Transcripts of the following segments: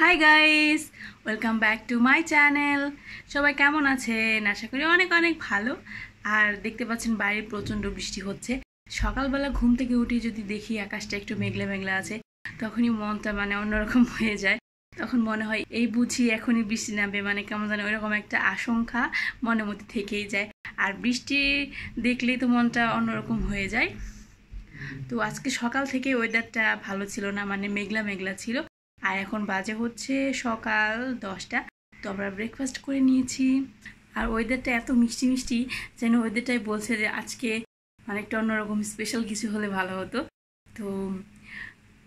Hi guys, welcome back to my channel. সবাই কেমন আছেন? আশা করি অনেক অনেক ভালো। আর দেখতে পাচ্ছেন বাইরে প্রচণ্ড বৃষ্টি হচ্ছে। সকালবেলা ঘুম থেকে উঠে যদি দেখি আকাশটা একটু মেঘলা মেঘলা আছে, তখনই মনটা অন্যরকম হয়ে যায়। তখন মনে হয় এই বুঝি এখনই বৃষ্টি নামবে, কেমন জানে ওইরকম একটা আশঙ্কা মনের মধ্যে থেকেই যায়। আর বৃষ্টি দেখলেই তো মনটা অন্যরকম হয়ে যায়। তো আজকে সকাল থেকে ওয়েদারটা ভালো ছিল না, মেঘলা মেঘলা ছিল। আর এখন বাজে হচ্ছে সকাল 10টা। তো আমরা ব্রেকফাস্ট করে নিয়েছি। আর ওয়েদারটা এত মিষ্টি মিষ্টি যেন ওয়েদারটাই বলছে যে আজকে একটা অন্যরকম স্পেশাল কিছু হলে ভালো হতো। তো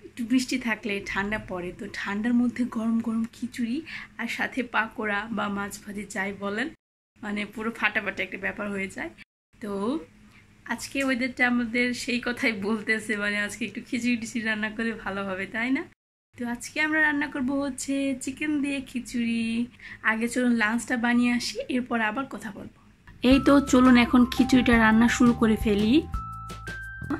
একটু বৃষ্টি থাকলে ঠান্ডা পড়ে, তো ঠান্ডার মধ্যে গরম গরম খিচুড়ি আর সাথে পাকোড়া বা মাছ ভাজি যাই বলেন, পুরো ফাটাফাটা একটা ব্যাপার হয়ে যায়। তো আজকে ওয়েদারটা আমাদের সেই কথাই বলতেছে, আজকে একটু খিচুড়ি টিচুড়ি রান্না করলে ভালো হবে, তাই না? তো আজকে আমরা রান্না করব হচ্ছে চিকেন দিয়ে খিচুড়ি। আগে চলুন লাঞ্চটা বানিয়ে আসি, এরপর আবার কথা বলবো। এই তো চলুন এখন খিচুড়িটা রান্না শুরু করে ফেলি।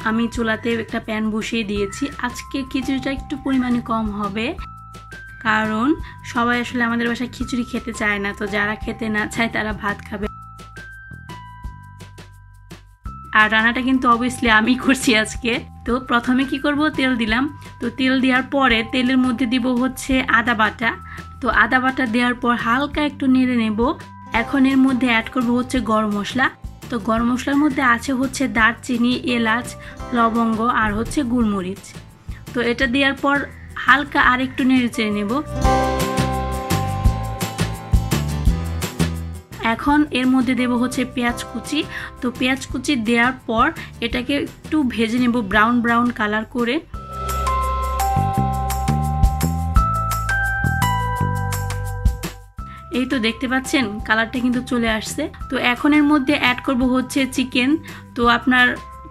আমি চুলাতে একটা প্যান বসিয়ে দিয়েছি। আজকে খিচুড়িটা একটু পরিমাণে কম হবে, কারণ সবাই আসলে আমাদের বাসায় খিচুড়ি খেতে চায় না। তো যারা খেতে না চায় তারা ভাত খাবে। আর রান্নাটা কিন্তু অবভিয়াসলি আমি করছি আজকে। তো প্রথমে কি করব, তেল দিলাম। তো তেল দেওয়ার পরে তেলের মধ্যে দিব হচ্ছে আদা বাটা। তো আদা বাটা দেওয়ার পর হালকা একটু নেড়ে নেব। এখন এর মধ্যে অ্যাড করব হচ্ছে গরম মশলা। তো গরম মশলার মধ্যে আছে হচ্ছে দারচিনি, এলাচ, লবঙ্গ আর হচ্ছে গোলমরিচ। তো এটা দেওয়ার পর হালকা আর একটু নেড়ে চেড়ে নেব। এখন এর মধ্যে দেব হচ্ছে পেঁয়াজ কুচি। তো পেঁয়াজ কুচি দেওয়ার পর এটাকে একটু ভেজে নেব ব্রাউন ব্রাউন কালার করে। এই তো দেখতে পাচ্ছেন কালারটা কিন্তু চলে আসছে। তো এখন এর মধ্যে অ্যাড করব হচ্ছে চিকেন। তো আপনার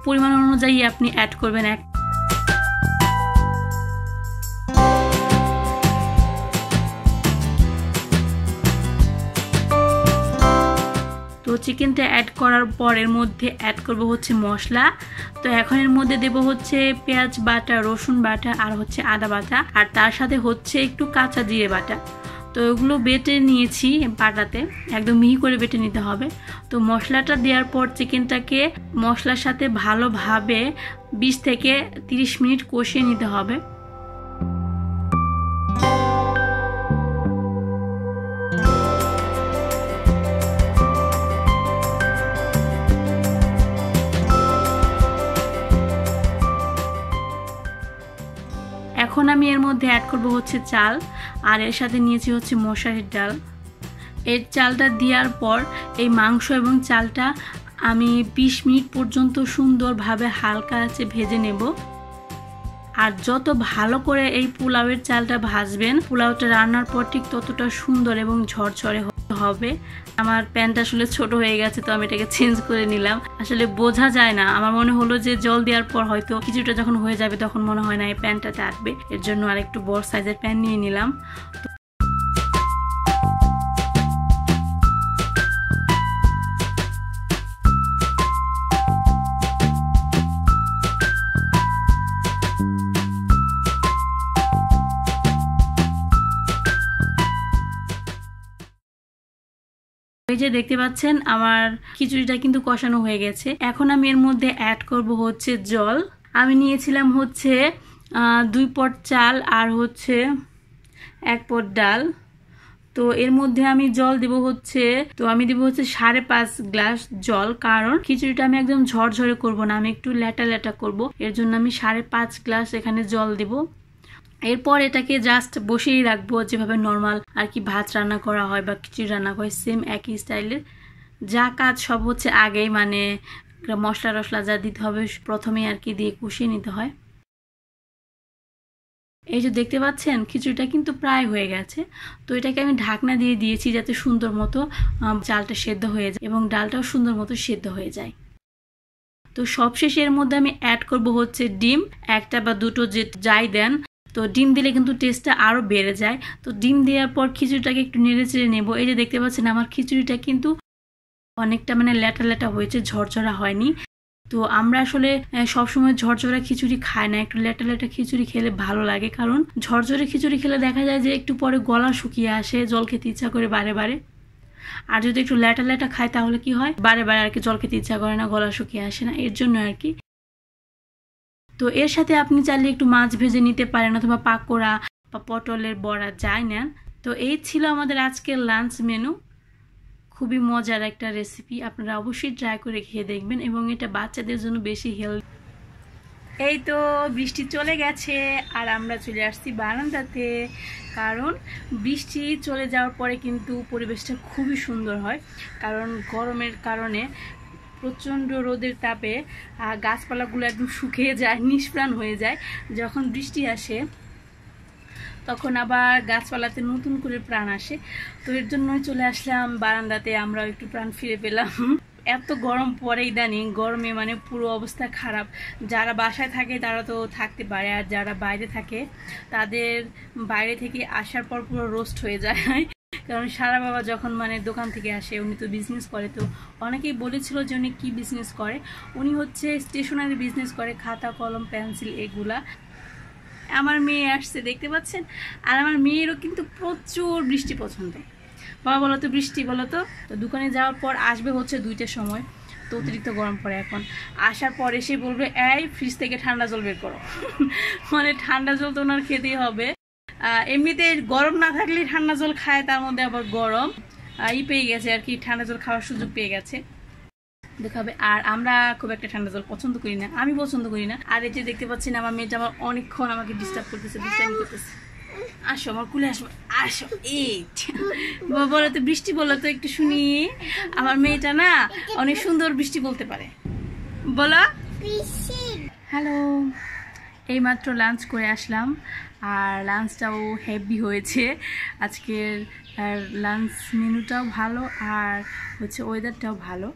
পরিমাণ অনুযায়ী আপনি অ্যাড করবেন। তো চিকেনটা অ্যাড করার পর এর মধ্যে অ্যাড করব হচ্ছে মশলা। তো এখন এর মধ্যে দেব হচ্ছে পেঁয়াজ বাটা, রসুন বাটা আর হচ্ছে আদা বাটা, আর তার সাথে হচ্ছে একটু কাঁচা জিরে বাটা। তো এগুলো বেটে নিয়েছি বাটাতে, একদম মিহি করে বেটে নিতে হবে। তো মশলাটা দেওয়ার পর চিকেনটাকে মশলার সাথে ভালোভাবে 20 থেকে 30 মিনিট কষিয়ে নিতে হবে। এখন আমি এর মধ্যে অ্যাড করব হচ্ছে চাল, আর এর সাথে নিয়েছি হচ্ছে মশারির ডাল। এই চালটা দেওয়ার পর এই মাংস এবং চালটা আমি 20 মিনিট পর্যন্ত সুন্দরভাবে হালকা আঁচে ভেজে নেব। আর যত ভালো করে এই পোলাওয়ের চালটা ভাজবেন, পোলাওটা রান্নার পর ঠিক ততটা সুন্দর এবং ঝরঝরে হবে। আমার প্যানটা আসলে ছোট হয়ে গেছে, তো আমি এটাকে চেঞ্জ করে নিলাম। আসলে বোঝা যায় না, আমার মনে হলো যে জল দেওয়ার পর হয়তো কিছুটা যখন হয়ে যাবে তখন মনে হয় না এই প্যানটাতে আটবে, এর জন্য আরেকটু বড় সাইজের প্যান নিয়ে নিলাম। এই যে দেখতে পাচ্ছেন আমার খিচুড়িটা কিন্তু কষানো হয়ে গেছে। এখন আমি এর মধ্যে অ্যাড করব হচ্ছে জল। আমি নিয়েছিলাম হচ্ছে 2 পট চাল আর হচ্ছে 1 পট ডাল। তো এর মধ্যে আমি জল দিব হচ্ছে 5.5 গ্লাস জল, কারণ খিচুড়িটা আমি একদম ঝরঝরে করব না, আমি একটু ল্যাটা ল্যাটা করব। এর জন্য আমি 5.5 গ্লাস এখানে জল দিব। এরপর এটাকে জাস্ট বসিয়ে রাখবো, যেভাবে নর্মাল আর কি ভাত রান্না করা হয় বা খিচুড়ি রান্না করে সেম একই স্টাইলের। যা কাজ সব হচ্ছে আগেই, মশলা টশলা যা দিতে হবে প্রথমেই আর কি দিয়ে কষিয়ে নিতে হয়। এই যে দেখতে পাচ্ছেন খিচুড়িটা কিন্তু প্রায় হয়ে গেছে। তো এটাকে আমি ঢাকনা দিয়ে দিয়েছি যাতে সুন্দর মতো চালটা সেদ্ধ হয়ে যায় এবং ডালটাও সুন্দর মতো সেদ্ধ হয়ে যায়। তো সবশেষে এর মধ্যে আমি অ্যাড করব হচ্ছে ডিম, 1টা বা 2টো যে যাই দেন। তো ডিম দিলে কিন্তু টেস্টটা আরও বেড়ে যায়। তো ডিম দেওয়ার পর খিচুড়িটাকে একটু নেড়ে চেড়ে নেব। এই যে দেখতে পাচ্ছেন আমার খিচুড়িটা কিন্তু অনেকটা ল্যাটা ল্যাটা হয়েছে, ঝরঝরা হয়নি। তো আমরা আসলে সবসময় ঝরঝরে খিচুড়ি খাই না, একটু লেটা লেটা খিচুড়ি খেলে ভালো লাগে। কারণ ঝরঝরে খিচুড়ি খেলে দেখা যায় যে একটু পরে গলা শুকিয়ে আসে, জল খেতে ইচ্ছা করে বারে বারে। আর যদি একটু লেটা লেটা খাই তাহলে কি হয়, বারে বারে আর কি জল খেতে ইচ্ছা করে না, গলা শুকিয়ে আসে না, এর জন্য আর কি। তো এর সাথে আপনি চাইলে একটু মাছ ভেজে নিতে পারেন, অথবা পাকোড়া বা পটলের বড়া যাই নেন। তো এই ছিল আমাদের আজকের লাঞ্চ মেনু। খুবই মজার একটা রেসিপি, আপনারা অবশ্যই ট্রাই করে খেয়ে দেখবেন, এবং এটা বাচ্চাদের জন্য বেশি হেলদি। এই তো বৃষ্টি চলে গেছে আর আমরা চলে আসছি বারান্দাতে, কারণ বৃষ্টি চলে যাওয়ার পরে কিন্তু পরিবেশটা খুবই সুন্দর হয়। কারণ গরমের কারণে প্রচণ্ড রোদের তাপে গাছপালাগুলো একদম শুকিয়ে যায়, নিষ্প্রাণ হয়ে যায়। যখন বৃষ্টি আসে তখন আবার গাছপালাতে নতুন করে প্রাণ আসে। তো এর জন্যই চলে আসলাম বারান্দাতে, আমরা একটু প্রাণ ফিরে পেলাম। এত গরম পরে ইদানিং, গরমে মানে পুরো অবস্থা খারাপ। যারা বাসায় থাকে তারা তো থাকতে পারে, আর যারা বাইরে থাকে তাদের বাইরে থেকে আসার পর পুরো রোস্ট হয়ে যায়। কারণ সারা বাবা যখন মানে দোকান থেকে আসে, উনি তো বিজনেস করে। তো অনেকেই বলেছিল যে উনি কী বিজনেস করে। উনি হচ্ছে স্টেশনারি বিজনেস করে, খাতা কলম পেন্সিল এগুলা। আমার মেয়ে আসছে দেখতে পাচ্ছেন, আর আমার মেয়েরও কিন্তু প্রচুর বৃষ্টি পছন্দ। বাবা বলো তো বৃষ্টি বলো তো। তো দোকানে যাওয়ার পর আসবে হচ্ছে 2টার সময়, তো অতিরিক্ত গরম পড়ে এখন। আসার পর এসে বলবে এই ফ্রিজ থেকে ঠান্ডা জল বের করো। মানে ঠান্ডা জল তো ওনার খেতেই হবে। এমনিতে গরম না থাকলে ঠান্ডা জল খায়, তার মধ্যে আবার গরম পেয়ে গেছে আর কি, ঠান্ডা জল খাওয়ার সুযোগ পেয়ে গেছে দেখাবে। আর আমরা খুব একটা ঠান্ডা জল পছন্দ করি না, আমি পছন্দ করি না। আর এই যে দেখতে পাচ্ছি না, আমার মেয়েটা আমার অনেকক্ষণ আমাকে ডিস্টার্ব করতেছে, আসো আমার কুলে আসো, আসো। এই বলো তো বৃষ্টি বলো তো একটু শুনি। আমার মেয়েটা না অনেক সুন্দর বৃষ্টি বলতে পারে, বলো। হ্যালো, এইমাত্র লাঞ্চ করে আসলাম, আর লাঞ্চটাও হেভি হয়েছে আজকের। আর লাঞ্চ মেনুটাও ভালো, আর হচ্ছে ওয়েদারটাও ভালো।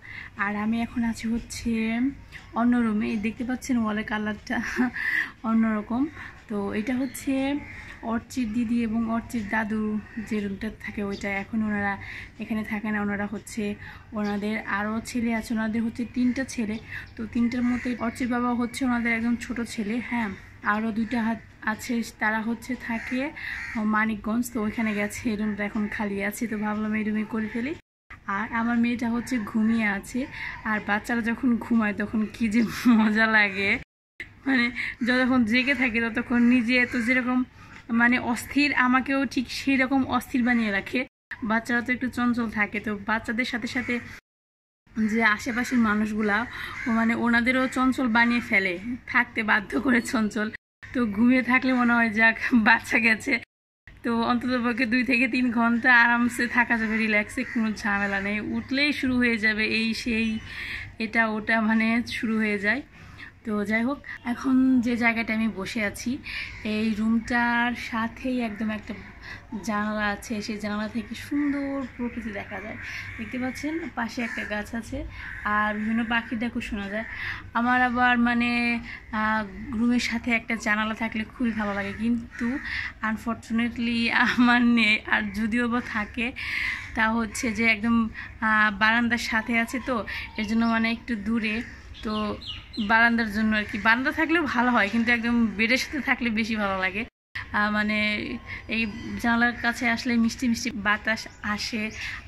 আর আমি এখন আছি হচ্ছে অন্য রুমে, দেখতে পাচ্ছেন ওয়ালের কালারটা অন্যরকম। তো এটা হচ্ছে অর্চির দিদি এবং অর্চির দাদু যে রুমটা থাকে ওইটা। এখন ওনারা এখানে থাকে না, ওনারা হচ্ছে ওনাদের আরও ছেলে আছে, ওনাদের হচ্ছে 3টা ছেলে। তো 3টার মধ্যে অর্চির বাবা হচ্ছে ওনাদের একদম ছোট ছেলে। হ্যাঁ, আরও 2টা আছে, তারা হচ্ছে থাকে মানিকগঞ্জ। তো ওইখানে গেছে, এই রুমটা এখন খালি আছে, তো ভাবলাম এই রুমে করে ফেলি। আর আমার মেয়েটা হচ্ছে ঘুমিয়ে আছে। আর বাচ্চারা যখন ঘুমায় তখন কি যে মজা লাগে, মানে যতক্ষণ জেগে থাকে ততক্ষণ নিজে তো যেরকম মানে অস্থির, আমাকেও ঠিক সেই রকম অস্থির বানিয়ে রাখে। বাচ্চারা তো একটু চঞ্চল থাকে, তো বাচ্চাদের সাথে সাথে যে আশেপাশের মানুষগুলা মানে ওনাদেরও চঞ্চল বানিয়ে ফেলে, থাকতে বাধ্য করে চঞ্চল। তো ঘুমিয়ে থাকলে মনে হয় যাক বাচ্চা গেছে, তো অন্ততপক্ষে 2 থেকে 3 ঘন্টা আরামসে থাকা যাবে রিল্যাক্সে, কোনো ঝামেলা নেই। উঠলেই শুরু হয়ে যাবে এই সেই এটা ওটা, মানে শুরু হয়ে যায়। তো যাই হোক, এখন যে জায়গাটা আমি বসে আছি এই রুমটার সাথেই একদম একটা জানালা আছে, সেই জানালা থেকে সুন্দর প্রকৃতি দেখা যায়। দেখতে পাচ্ছেন পাশে একটা গাছ আছে, আর বিভিন্ন পাখির ডাকও শোনা যায়। আমার আবার মানে রুমের সাথে একটা জানালা থাকলে খুবই ভালো লাগে, কিন্তু আনফর্চুনেটলি আমার নেই। আর যদিও বা থাকে তা হচ্ছে যে একদম বারান্দার সাথে আছে, তো এর জন্য মানে একটু দূরে। তো বারান্দার জন্য আর কি, বারান্দা থাকলেও ভালো হয়, কিন্তু একদম বেডের সাথে থাকলে বেশি ভালো লাগে। মানে এই জানালার কাছে আসলে মিষ্টি মিষ্টি বাতাস আসে,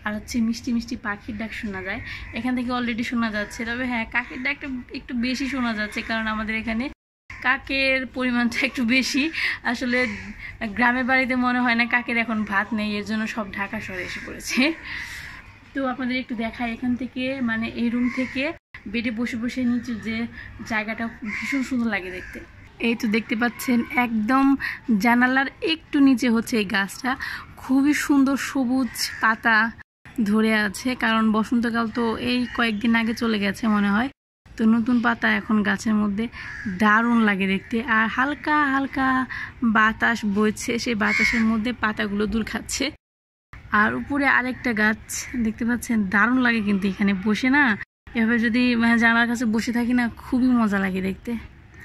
আর হচ্ছে মিষ্টি মিষ্টি পাখির ডাক শোনা যায়। এখান থেকে অলরেডি শোনা যাচ্ছে, তবে হ্যাঁ কাকের ডাকটা একটু বেশি শোনা যাচ্ছে, কারণ আমাদের এখানে কাকের পরিমাণটা একটু বেশি। আসলে গ্রামের বাড়িতে মনে হয় না কাকের এখন ভাত নেই, এর জন্য সব ঢাকা শহরে এসে পড়েছে। তো আপনাদের একটু দেখাই এখান থেকে, মানে এই রুম থেকে বেডে বসে বসে নিচে যে জায়গাটা ভীষণ সুন্দর লাগে দেখতে। এই তো দেখতে পাচ্ছেন একদম জানালার একটু নিচে হচ্ছে এই গাছটা, খুবই সুন্দর সবুজ পাতা ধরে আছে, কারণ বসন্তকাল তো এই কয়েকদিন আগে চলে গেছে মনে হয়। তো নতুন পাতা এখন গাছের মধ্যে, দারুণ লাগে দেখতে। আর হালকা হালকা বাতাস বইছে, সেই বাতাসের মধ্যে পাতাগুলো দুল খাচ্ছে। আর উপরে আরেকটা গাছ দেখতে পাচ্ছেন, দারুণ লাগে কিন্তু এখানে বসে না, এভাবে যদি মানে জানালার কাছে বসে থাকি না, খুবই মজা লাগে দেখতে।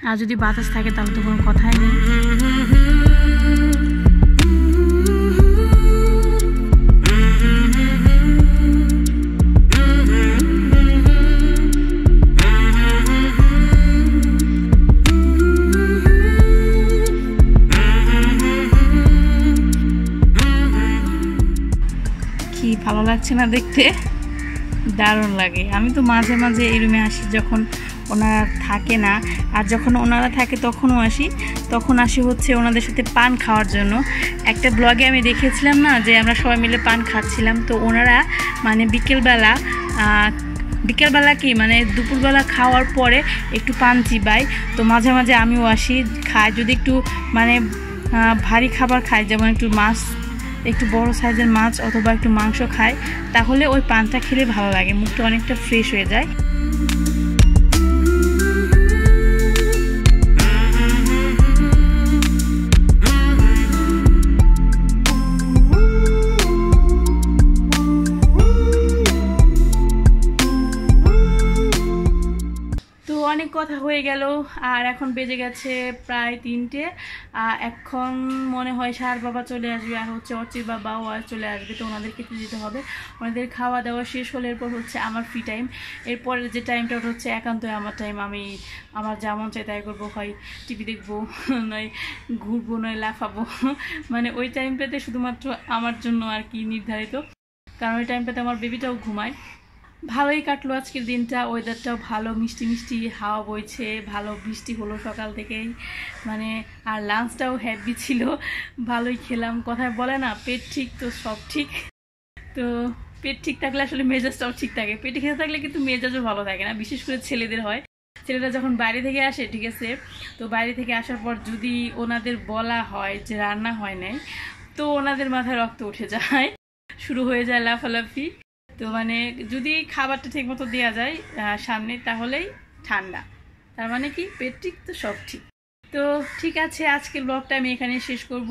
আর যদি বাতাস থাকে তাহলে তো কোনো কথাই নেই। লাগছে না দেখতে? দারুণ লাগে। আমি তো মাঝে মাঝে এই রুমে আসি যখন ওনারা থাকে না, আর যখন ওনারা থাকে তখনও আসি। তখন আসি হচ্ছে ওনাদের সাথে পান খাওয়ার জন্য। একটা ব্লগে আমি দেখেছিলাম না যে আমরা সবাই মিলে পান খাচ্ছিলাম, তো ওনারা মানে বিকেলবেলা কি মানে দুপুরবেলা খাওয়ার পরে একটু পান চিবাই। তো মাঝে মাঝে আমিও আসি, খাই। যদি একটু মানে ভারী খাবার খাই, যেমন একটু মাছ, একটু বড় সাইজের মাছ অথবা একটু মাংস খাই, তাহলে ওই পানটা খেলে ভালো লাগে, মুখটা অনেকটা ফ্রেশ হয়ে যায়। অনেক কথা হয়ে গেল, আর এখন বেজে গেছে প্রায় 3টে। এখন মনে হয় সার বাবা চলে আসবে, আর হচ্ছে অচির বাবাও আর চলে আসবে। তো ওনাদের খেতে দিতে হবে। ওনাদের খাওয়া দাওয়া শেষ হলে এরপর হচ্ছে আমার ফ্রি টাইম। এরপরের যে টাইমটা ওটা হচ্ছে একান্তই আমার টাইম। আমি আমার যা মন চাই তাই করবো, হয় টিভি দেখবো, নয় ঘুরবো, নয় লাফাবো। মানে ওই টাইমটাতে শুধুমাত্র আমার জন্য আর কি নির্ধারিত, কারণ ওই টাইমটাতে আমার বেবিটাও ঘুমায়। ভালোই কাটলো আজকের দিনটা, ওয়েদারটাও ভালো, মিষ্টি মিষ্টি হাওয়া বইছে, ভালো বৃষ্টি হলো সকাল থেকেই। মানে আর লাঞ্চটাও হ্যাপি ছিল, ভালোই খেলাম। কথায় বলে না, পেট ঠিক তো সব ঠিক। তো পেট ঠিক থাকলে আসলে মেজাজটাও ঠিক থাকে। পেটে খেতে থাকলে কিন্তু মেজাজও ভালো থাকে না, বিশেষ করে ছেলেদের হয়। ছেলেরা যখন বাইরে থেকে আসে, ঠিক আছে, তো বাইরে থেকে আসার পর যদি ওনাদের বলা হয় যে রান্না হয় নাই, তো ওনাদের মাথায় রক্ত উঠে যায়, শুরু হয়ে যায় লাফালাফি। তো মানে যদি খাবারটা ঠিক মতো দেওয়া যায় সামনে, তাহলেই ঠান্ডা, তার মানে কি পেট ঠিক তো সব ঠিক। তো ঠিক আছে, আজকের ব্লগটা আমি এখানে শেষ করব।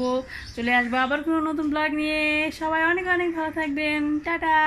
চলে আসবো আবার কোনো নতুন ব্লগ নিয়ে। সবাই অনেক অনেক ভালো থাকবেন। টাটা।